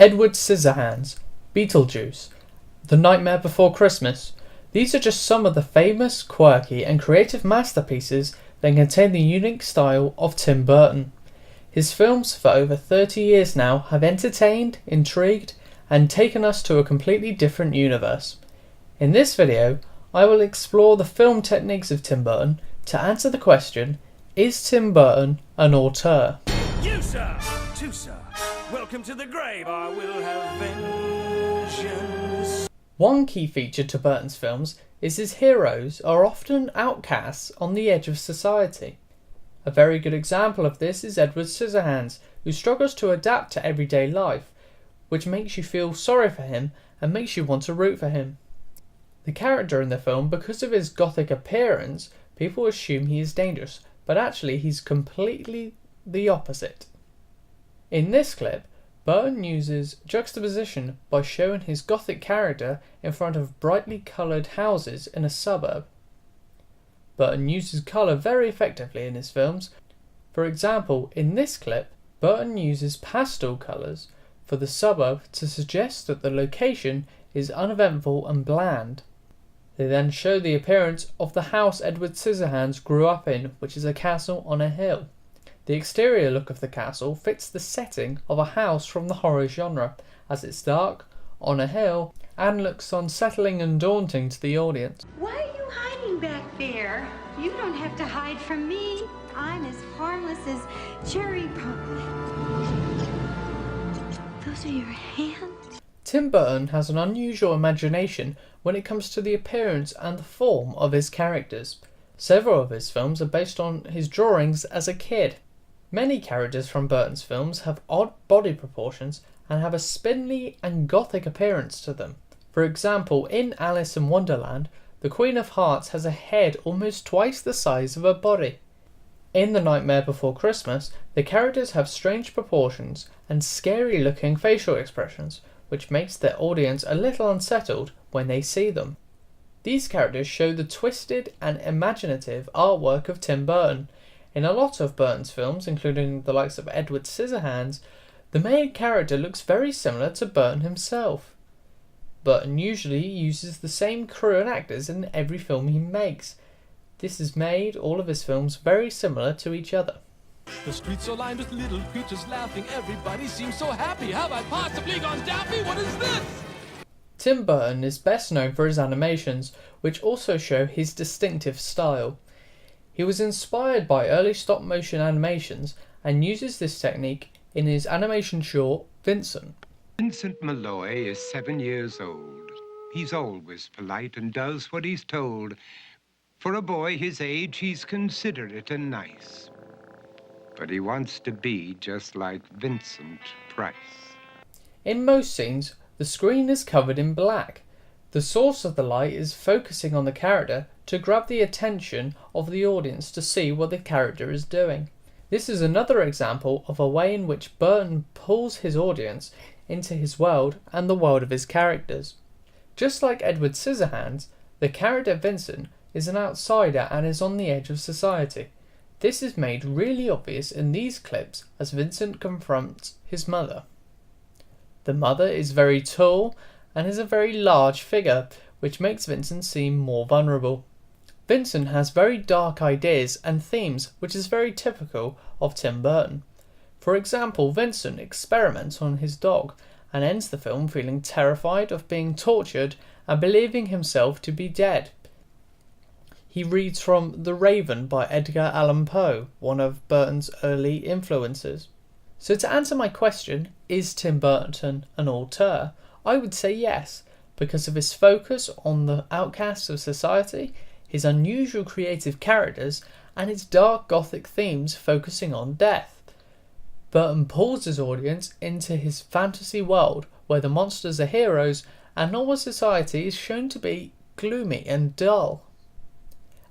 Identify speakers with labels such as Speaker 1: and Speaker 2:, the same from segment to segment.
Speaker 1: Edward Scissorhands, Beetlejuice, The Nightmare Before Christmas. These are just some of the famous, quirky and creative masterpieces that contain the unique style of Tim Burton. His films for over 30 years now have entertained, intrigued and taken us to a completely different universe. In this video, I will explore the film techniques of Tim Burton to answer the question, is Tim Burton an auteur?
Speaker 2: You, sir, too, sir. Welcome to the grave, I will have vengeance.
Speaker 1: One key feature to Burton's films is his heroes are often outcasts on the edge of society. A very good example of this is Edward Scissorhands, who struggles to adapt to everyday life, which makes you feel sorry for him and makes you want to root for him. The character in the film, because of his gothic appearance, people assume he is dangerous, but actually he's completely the opposite. In this clip, Burton uses juxtaposition by showing his gothic character in front of brightly coloured houses in a suburb. Burton uses colour very effectively in his films. For example, in this clip, Burton uses pastel colours for the suburb to suggest that the location is uneventful and bland. They then show the appearance of the house Edward Scissorhands grew up in, which is a castle on a hill. The exterior look of the castle fits the setting of a house from the horror genre, as it's dark, on a hill, and looks unsettling and daunting to the audience.
Speaker 3: Why are you hiding back there? You don't have to hide from me. I'm as harmless as cherry pie. Those are your hands?
Speaker 1: Tim Burton has an unusual imagination when it comes to the appearance and the form of his characters. Several of his films are based on his drawings as a kid. Many characters from Burton's films have odd body proportions and have a spindly and gothic appearance to them. For example, in Alice in Wonderland, the Queen of Hearts has a head almost twice the size of her body. In The Nightmare Before Christmas, the characters have strange proportions and scary-looking facial expressions, which makes their audience a little unsettled when they see them. These characters show the twisted and imaginative artwork of Tim Burton. In a lot of Burton's films, including the likes of Edward Scissorhands, the main character looks very similar to Burton himself. Burton usually uses the same crew and actors in every film he makes. This has made all of his films very similar to each other.
Speaker 4: The streets are lined with little creatures laughing. Everybody seems so happy. Have I possibly gone daffy? What is this?
Speaker 1: Tim Burton is best known for his animations, which also show his distinctive style. He was inspired by early stop-motion animations and uses this technique in his animation short, Vincent.
Speaker 5: Vincent Malloy is 7 years old. He's always polite and does what he's told. For a boy his age, he's considerate and nice. But he wants to be just like Vincent Price.
Speaker 1: In most scenes, the screen is covered in black. The source of the light is focusing on the character to grab the attention of the audience to see what the character is doing. This is another example of a way in which Burton pulls his audience into his world and the world of his characters. Just like Edward Scissorhands, the character Vincent is an outsider and is on the edge of society. This is made really obvious in these clips as Vincent confronts his mother. The mother is very tall and is a very large figure, which makes Vincent seem more vulnerable. Vincent has very dark ideas and themes, which is very typical of Tim Burton. For example, Vincent experiments on his dog and ends the film feeling terrified of being tortured and believing himself to be dead. He reads from The Raven by Edgar Allan Poe, one of Burton's early influences. So to answer my question, is Tim Burton an auteur? I would say yes, because of his focus on the outcasts of society, his unusual creative characters, and his dark gothic themes focusing on death. Burton pulls his audience into his fantasy world where the monsters are heroes and normal society is shown to be gloomy and dull.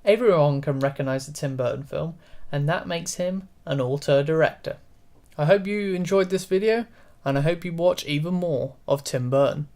Speaker 1: Everyone can recognise the Tim Burton film, and that makes him an auteur director. I hope you enjoyed this video, and I hope you watch even more of Tim Burton.